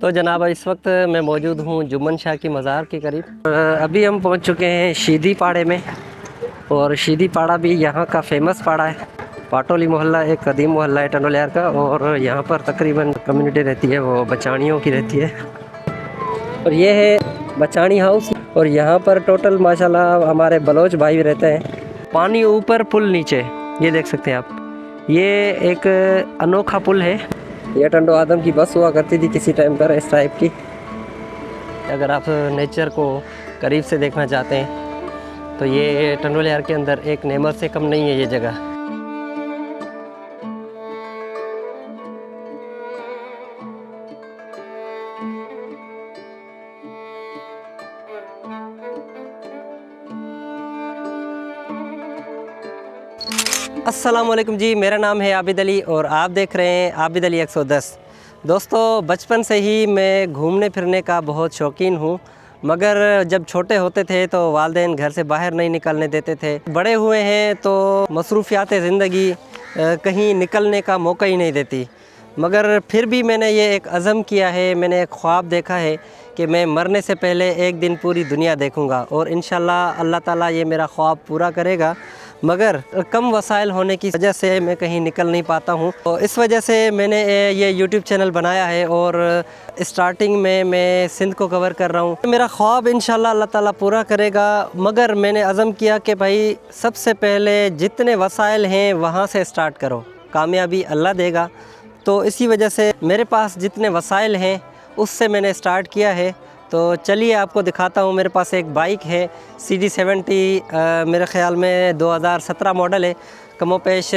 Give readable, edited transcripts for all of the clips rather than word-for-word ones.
तो जनाब इस वक्त मैं मौजूद हूँ जुम्मन शाह की मज़ार के करीब। अभी हम पहुँच चुके हैं शीदी पाड़े में, और शीदी पाड़ा भी यहाँ का फेमस पाड़ा है। पाटोली मोहल्ला एक कदीम मोहल्ला है टंडोलियार का, और यहाँ पर तकरीबन कम्युनिटी रहती है वो बचानियों की रहती है। और ये है बचानी हाउस, और यहाँ पर टोटल माशाल्लाह हमारे बलोच भाई रहते हैं। पानी ऊपर पुल नीचे, ये देख सकते हैं आप। ये एक अनोखा पुल है। ये टंडो आदम की बस हुआ करती थी किसी टाइम पर इस टाइप की। अगर आप नेचर को करीब से देखना चाहते हैं तो ये टंडोलियार के अंदर एक नेमत से कम नहीं है ये जगह। अस्सलाम वालेकुम जी, मेरा नाम है आबिद अली और आप देख रहे हैं आबिद अली 110। दोस्तों, बचपन से ही मैं घूमने फिरने का बहुत शौकीन हूँ, मगर जब छोटे होते थे तो वालिदैन घर से बाहर नहीं निकलने देते थे। बड़े हुए हैं तो मसरूफ़ियात ज़िंदगी कहीं निकलने का मौका ही नहीं देती। मगर फिर भी मैंने ये एक अज़म किया है, मैंने एक ख्वाब देखा है कि मैं मरने से पहले एक दिन पूरी दुनिया देखूंगा, और इंशाल्लाह अल्लाह ताला ये मेरा ख्वाब पूरा करेगा। मगर कम वसाइल होने की वजह से मैं कहीं निकल नहीं पाता हूँ, तो इस वजह से मैंने ये यूट्यूब चैनल बनाया है, और स्टार्टिंग में मैं सिंध को कवर कर रहा हूँ। मेरा ख्वाब इंशाल्लाह अल्लाह ताला पूरा करेगा, मगर मैंने अज़म किया कि भाई सबसे पहले जितने वसाइल हैं वहाँ से स्टार्ट करो, कामयाबी अल्लाह देगा। तो इसी वजह से मेरे पास जितने वसाइल हैं उससे मैंने स्टार्ट किया है। तो चलिए आपको दिखाता हूँ। मेरे पास एक बाइक है CD70, मेरे ख़्याल में 2017 मॉडल है, कमोपेश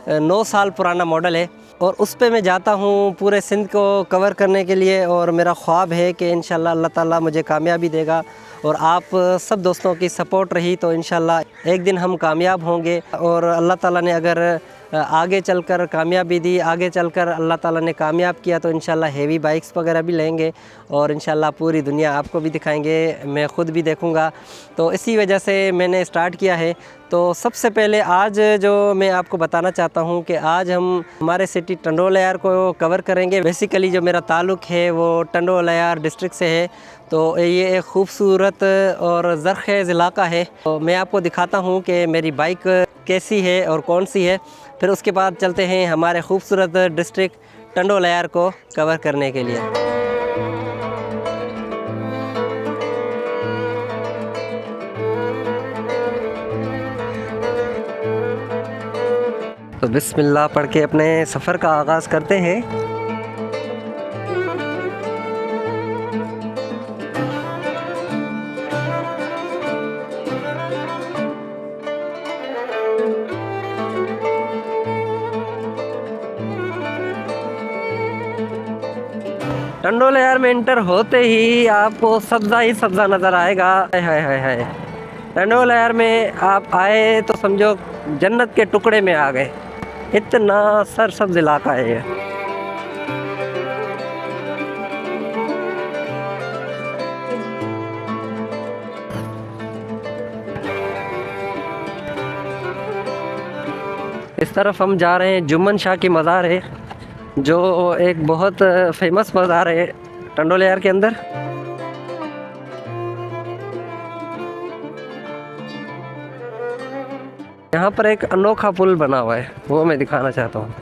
9 साल पुराना मॉडल है, और उस पे मैं जाता हूँ पूरे सिंध को कवर करने के लिए। और मेरा ख्वाब है कि इंशाल्लाह अल्लाह ताला मुझे कामयाबी देगा, और आप सब दोस्तों की सपोर्ट रही तो इंशाल्लाह एक दिन हम कामयाब होंगे। और अल्लाह ताला ने अगर आगे चलकर कामयाबी दी, आगे चलकर अल्लाह ताला ने कामयाब किया, तो इंशाल्लाह हेवी बाइक्स वगैरह भी लेंगे, और इंशाल्लाह पूरी दुनिया आपको भी दिखाएंगे, मैं ख़ुद भी देखूंगा। तो इसी वजह से मैंने स्टार्ट किया है। तो सबसे पहले आज जो मैं आपको बताना चाहता हूँ कि आज हम हमारे सिटी टंडोलियार को कवर करेंगे। बेसिकली जो मेरा ताल्लुक़ है वो टंडोलियार डिस्ट्रिक्ट से है, तो ये एक ख़ूबसूरत और ज़रख़ेज़ इलाका है। तो मैं आपको दिखाता हूँ कि मेरी बाइक कैसी है और कौन सी है, फिर उसके बाद चलते हैं हमारे खूबसूरत डिस्ट्रिक्ट टंडोलियार को कवर करने के लिए। तो बिस्मिल्लाह पढ़ के अपने सफ़र का आगाज़ करते हैं। टंडोलियार में इंटर होते ही आपको सब्ज़ा ही सब्ज़ा नज़र आएगा। हाय हाय हाय हाय, टंडोलियार में आप आए तो समझो जन्नत के टुकड़े में आ गए, इतना सरसब्ज़ इलाका है ये। इस तरफ हम जा रहे हैं जुम्मन शाह की मज़ार है, जो एक बहुत फेमस मज़ार है टंडोलियार के अंदर। यहाँ पर एक अनोखा पुल बना हुआ है, वो मैं दिखाना चाहता हूँ।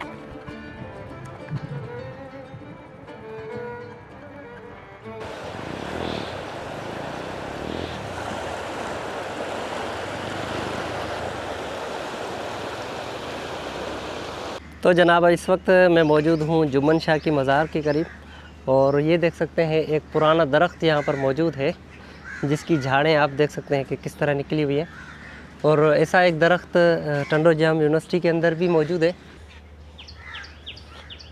तो जनाब इस वक्त मैं मौजूद हूँ जुम्मन शाह की मज़ार के करीब, और ये देख सकते हैं एक पुराना दरख्त यहाँ पर मौजूद है, जिसकी झाड़ें आप देख सकते हैं कि किस तरह निकली हुई है। और ऐसा एक दरख्त टंडो जाम यूनिवर्सिटी के अंदर भी मौजूद है।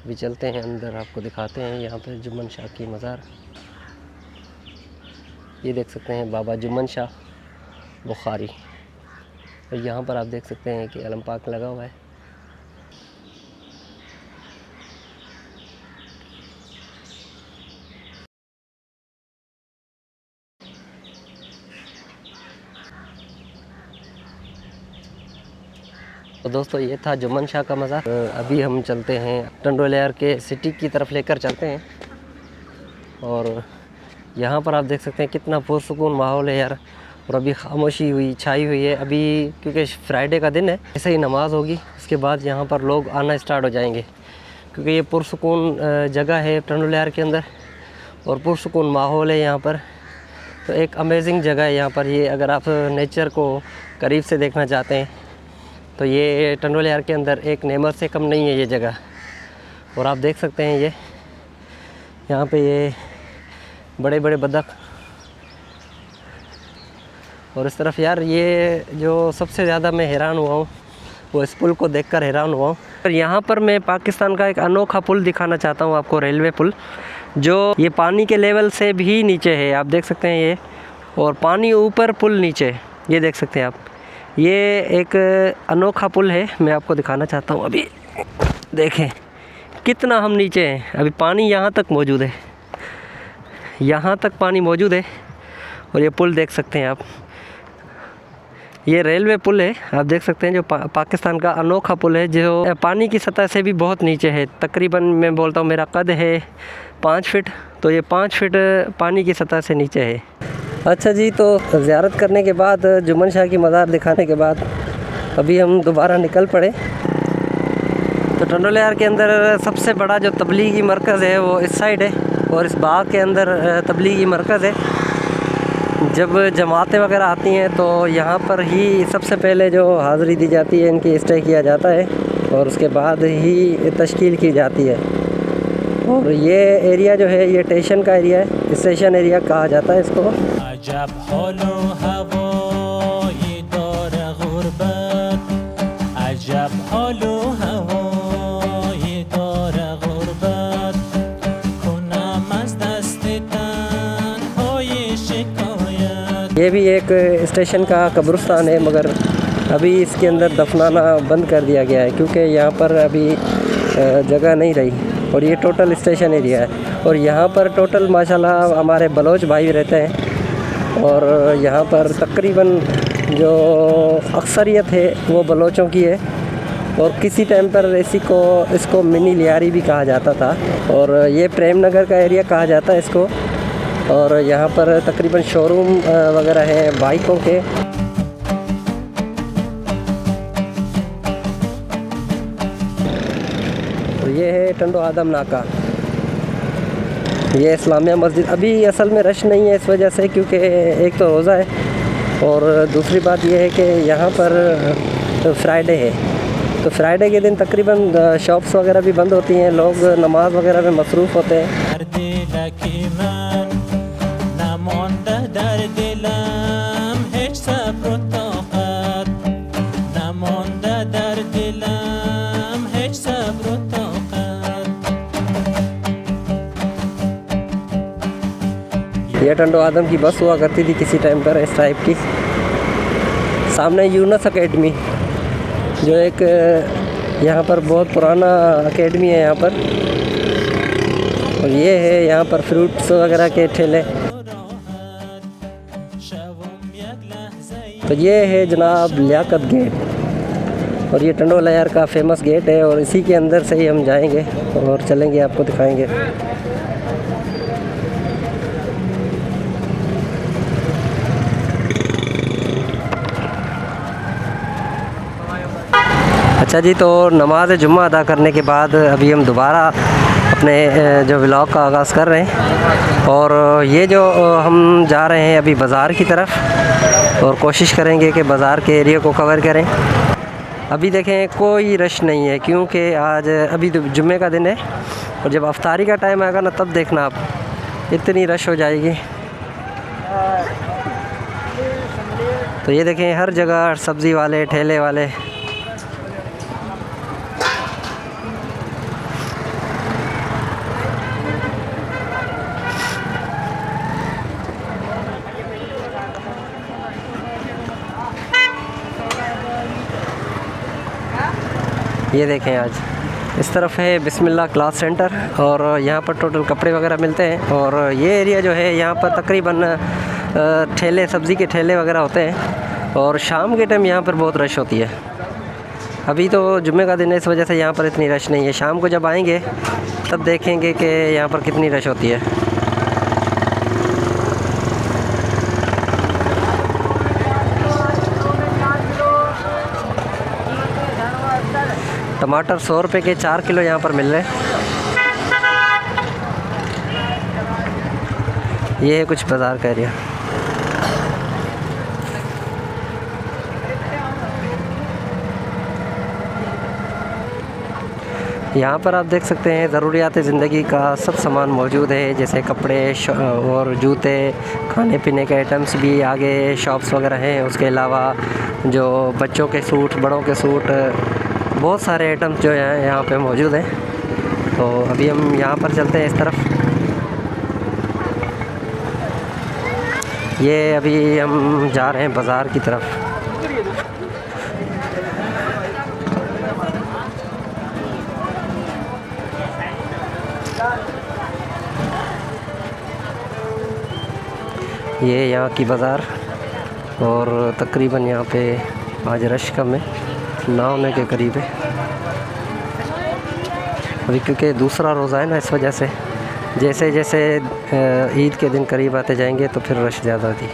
भी चलते हैं अंदर, आपको दिखाते हैं यहाँ पर जुम्मन शाह की मज़ार। ये देख सकते हैं बाबा जुम्मन शाह बुखारी, और यहाँ पर आप देख सकते हैं कि अलम पाक लगा हुआ है। तो दोस्तों ये था जुम्मन शाह का मज़ार। अभी हम चलते हैं टंडोलियार के सिटी की तरफ लेकर चलते हैं, और यहाँ पर आप देख सकते हैं कितना पुरसुकून माहौल है यार। और अभी खामोशी छाई हुई है अभी, क्योंकि फ्राइडे का दिन है। ऐसे ही नमाज़ होगी, उसके बाद यहाँ पर लोग आना स्टार्ट हो जाएंगे, क्योंकि ये पुरसुकून जगह है टंडोल यार के अंदर और पुरसुकून माहौल है यहाँ पर। तो एक अमेजिंग जगह है यहाँ पर ये। अगर आप नेचर को करीब से देखना चाहते हैं तो ये टंडोल यार के अंदर एक नेमत से कम नहीं है ये जगह। और आप देख सकते हैं ये यहाँ पे ये बड़े बड़े बतख, और इस तरफ यार ये जो सबसे ज़्यादा मैं हैरान हुआ हूँ वो इस पुल को देखकर हैरान हुआ हूँ। और यहाँ पर मैं पाकिस्तान का एक अनोखा पुल दिखाना चाहता हूँ आपको, रेलवे पुल, जो ये पानी के लेवल से भी नीचे है। आप देख सकते हैं ये, और पानी ऊपर पुल नीचे, ये देख सकते हैं आप। ये एक अनोखा पुल है, मैं आपको दिखाना चाहता हूँ। अभी देखें कितना हम नीचे हैं, अभी पानी यहाँ तक मौजूद है, यहाँ तक पानी मौजूद है। और ये पुल देख सकते हैं आप, ये रेलवे पुल है, आप देख सकते हैं, जो पाकिस्तान का अनोखा पुल है, जो पानी की सतह से भी बहुत नीचे है। तकरीबन मैं बोलता हूँ मेरा कद है 5 फीट, तो ये 5 फीट पानी की सतह से नीचे है। अच्छा जी, तो ज़ियारत करने के बाद, जुम्मन शाह की मज़ार दिखाने के बाद अभी हम दोबारा निकल पड़े। तो टंडोल यार के अंदर सबसे बड़ा जो तबलीगी मरकज़ है वो इस साइड है, और इस बाग के अंदर तबलीगी मरकज़ है। जब जमातें वगैरह आती हैं तो यहाँ पर ही सबसे पहले जो हाज़िरी दी जाती है, इनकी स्टे किया जाता है और उसके बाद ही तश्कील की जाती है। और ये एरिया जो है ये स्टेशन का एरिया है, स्टेशन एरिया कहा जाता है इसको। ये भी एक स्टेशन का कब्रिस्तान है, मगर अभी इसके अंदर दफनाना बंद कर दिया गया है, क्योंकि यहाँ पर अभी जगह नहीं रही। और ये टोटल स्टेशन एरिया है, और यहाँ पर टोटल माशाल्लाह हमारे बलोच भाई रहते हैं। और यहाँ पर तकरीबन जो अक्सरियत है वो बलोचों की है। और किसी टाइम पर इसको मिनी लियारी भी कहा जाता था, और ये प्रेम नगर का एरिया कहा जाता है इसको। और यहाँ पर तकरीबन शोरूम वगैरह हैं बाइकों के। तो ये है टंडो आदम नाका, ये इस्लामिया मस्जिद। अभी असल में रश नहीं है इस वजह से, क्योंकि एक तो रोज़ा है, और दूसरी बात यह है कि यहाँ पर फ्राइडे है। तो फ्राइडे के दिन तकरीबन शॉप्स वगैरह भी बंद होती हैं, लोग नमाज वगैरह में मसरूफ़ होते हैं। ये टंडो आदम की बस हुआ करती थी किसी टाइम पर इस टाइप की। सामने यूनस अकेडमी, जो एक यहाँ पर बहुत पुराना अकेडमी है यहाँ पर। और ये है यहाँ पर फ्रूट्स वगैरह के ठेले। तो ये है जनाब लियाकत गेट, और ये टंडोल यार का फेमस गेट है, और इसी के अंदर से ही हम जाएंगे और चलेंगे, आपको दिखाएंगे। अच्छा जी, तो नमाज जुम्मा अदा करने के बाद अभी हम दोबारा अपने जो व्लॉग का आगाज़ कर रहे हैं। और ये जो हम जा रहे हैं अभी बाज़ार की तरफ, और कोशिश करेंगे कि बाज़ार के एरिया को कवर करें। अभी देखें कोई रश नहीं है, क्योंकि आज अभी तो जुम्मे का दिन है, और जब अफ्तारी का टाइम आएगा ना तब देखना आप, इतनी रश हो जाएगी। तो ये देखें हर जगह सब्ज़ी वाले, ठेले वाले। ये देखें आज इस तरफ है बिस्मिल्लाह क्लाथ सेंटर, और यहाँ पर टोटल कपड़े वगैरह मिलते हैं। और ये एरिया जो है यहाँ पर तकरीबन ठेले, सब्ज़ी के ठेले वगैरह होते हैं, और शाम के टाइम यहाँ पर बहुत रश होती है। अभी तो जुम्मे का दिन है, इस वजह से यहाँ पर इतनी रश नहीं है। शाम को जब आएंगे तब देखेंगे कि यहाँ पर कितनी रश होती है। टमाटर 100 रुपये के 4 किलो यहाँ पर मिल रहे हैं। ये है कुछ बाज़ार का एरिया। यहाँ पर आप देख सकते हैं ज़रूरियात ज़िंदगी का सब सामान मौजूद है, जैसे कपड़े और जूते, खाने पीने के आइटम्स भी आगे शॉप्स वगैरह हैं। उसके अलावा जो बच्चों के सूट, बड़ों के सूट, बहुत सारे आइटम्स जो हैं यहाँ पे मौजूद हैं। तो अभी हम यहाँ पर चलते हैं इस तरफ। ये अभी हम जा रहे हैं बाज़ार की तरफ। ये यहाँ की बाज़ार, और तकरीबन यहाँ पे आज रश कम है, ना होने के करीब है अभी, क्योंकि दूसरा रोज़ा है ना, इस वजह से जैसे जैसे ईद के दिन करीब आते जाएंगे तो फिर रश ज़्यादा होती।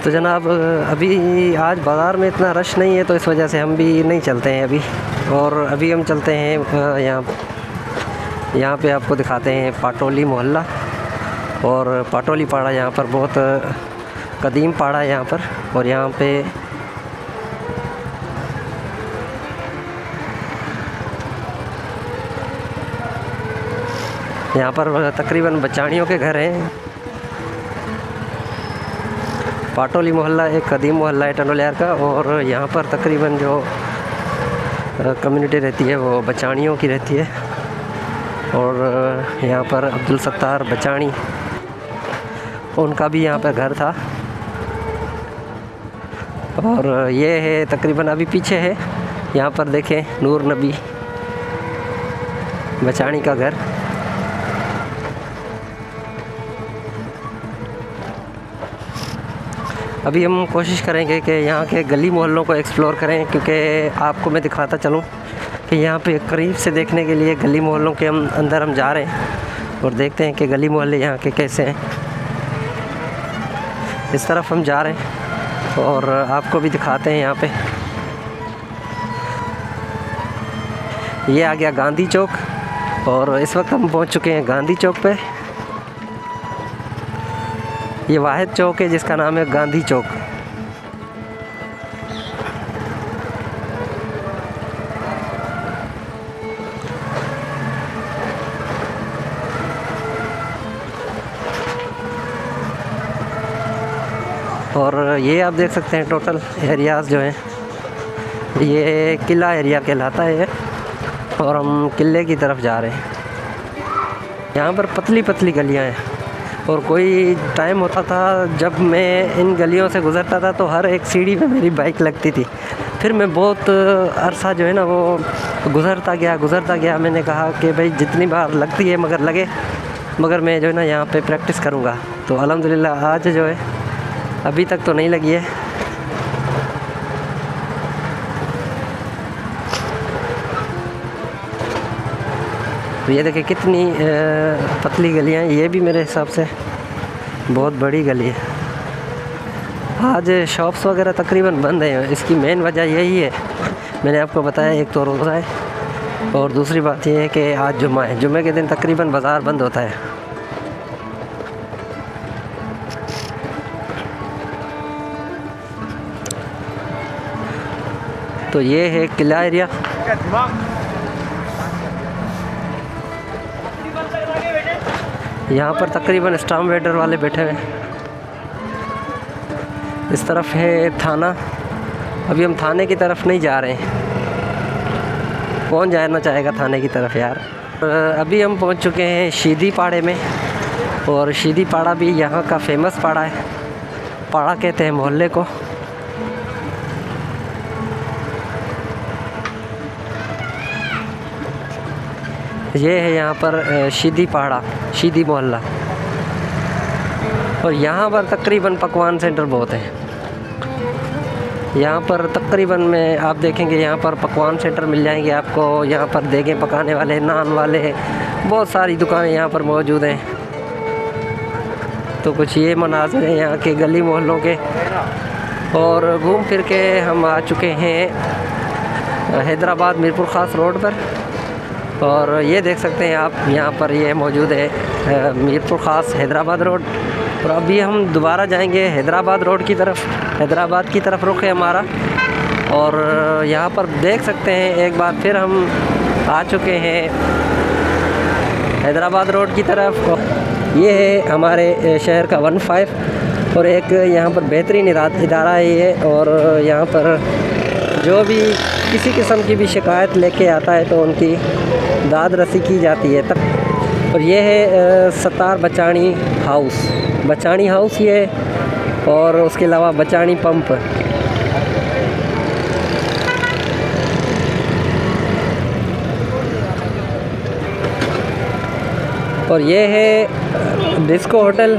तो जनाब अभी आज बाज़ार में इतना रश नहीं है, तो इस वजह से हम भी नहीं चलते हैं अभी। और अभी हम चलते हैं यहाँ पे आपको दिखाते हैं पाटोली मोहल्ला। और पाटोली पाड़ा यहाँ पर बहुत कदीम पाड़ा है यहाँ पर। और यहाँ पे तकरीबन बचाड़ियों के घर हैं। पाटोली मोहल्ला एक कदीम मोहल्ला है टनोलियार का, और यहाँ पर तकरीबन जो कम्युनिटी रहती है वो बचाड़ियों की रहती है। और यहाँ पर अब्दुल सत्तार बचाणी, उनका भी यहाँ पर घर था। और ये है तकरीबन अभी पीछे है, यहाँ पर देखें नूर नबी बचाणी का घर। अभी हम कोशिश करेंगे कि यहाँ के गली मोहल्लों को एक्सप्लोर करें, क्योंकि आपको मैं दिखाता चलूँ कि यहाँ पे करीब से देखने के लिए गली मोहल्लों के अंदर हम जा रहे हैं और देखते हैं कि गली मोहल्ले यहाँ के कैसे हैं। इस तरफ हम जा रहे हैं और आपको भी दिखाते हैं। यहाँ पे ये आ गया गांधी चौक, और इस वक्त हम पहुँच चुके हैं गांधी चौक पे। ये वाहिद चौक है जिसका नाम है गांधी चौक। और ये आप देख सकते हैं टोटल एरियाज़ जो हैं, ये किला एरिया कहलाता है। और हम किले की तरफ जा रहे हैं। यहाँ पर पतली पतली गलियाँ हैं, और कोई टाइम होता था जब मैं इन गलियों से गुज़रता था तो हर एक सीढ़ी पे मेरी बाइक लगती थी। फिर मैं बहुत अरसा जो है ना वो गुज़रता गया। मैंने कहा कि भाई जितनी बार लगती है मगर मैं जो है ना यहाँ पे प्रैक्टिस करूँगा। तो अल्हम्दुलिल्लाह आज जो है अभी तक तो नहीं लगी है। तो ये देखिए कितनी पतली गलियाँ हैं। ये भी मेरे हिसाब से बहुत बड़ी गली है। आज शॉप्स वगैरह तकरीबन बंद हैं। इसकी मेन वजह यही है, मैंने आपको बताया, एक तो रोज़ा है और दूसरी बात यह है कि आज जुम्मा है। जुम्मे के दिन तकरीबन बाज़ार बंद होता है। तो ये है किला एरिया। यहाँ पर तकरीबन स्टाम्प वेटर वाले बैठे हुए हैं। इस तरफ है थाना। अभी हम थाने की तरफ नहीं जा रहे हैं, कौन जाना चाहेगा थाने की तरफ यार। अभी हम पहुँच चुके हैं शीदी पाड़े में, और शीदी पाड़ा भी यहाँ का फेमस पाड़ा है। पाड़ा कहते हैं मोहल्ले को। ये है यहाँ पर शीदी पाड़ा, शीदी मोहल्ला। और यहाँ पर तकरीबन पकवान सेंटर बहुत हैं। यहाँ पर तकरीबन में आप देखेंगे यहाँ पर पकवान सेंटर मिल जाएंगे आपको। यहाँ पर देखें पकाने वाले, नान वाले, बहुत सारी दुकानें यहाँ पर मौजूद हैं। तो कुछ ये मनाज़र हैं यहाँ के गली मोहल्लों के। और घूम फिर के हम आ चुके हैं हैदराबाद मीरपुर ख़ास रोड पर। और ये देख सकते हैं आप, यहाँ पर ये मौजूद है मीरपुर ख़ास हैदराबाद रोड। और अभी हम दोबारा जाएंगे हैदराबाद रोड की तरफ, हैदराबाद की तरफ रुख है हमारा। और यहाँ पर देख सकते हैं एक बार फिर हम आ चुके हैं हैदराबाद रोड की तरफ। ये है हमारे शहर का 15 और एक यहाँ पर बेहतरीन इदारा है ये। और यहाँ पर जो भी किसी किस्म की भी शिकायत लेके आता है तो उनकी दाद रसी की जाती है तब। और ये है सत्तार बचानी हाउस ये, और उसके अलावा बचानी पंप। और ये है डिस्को होटल।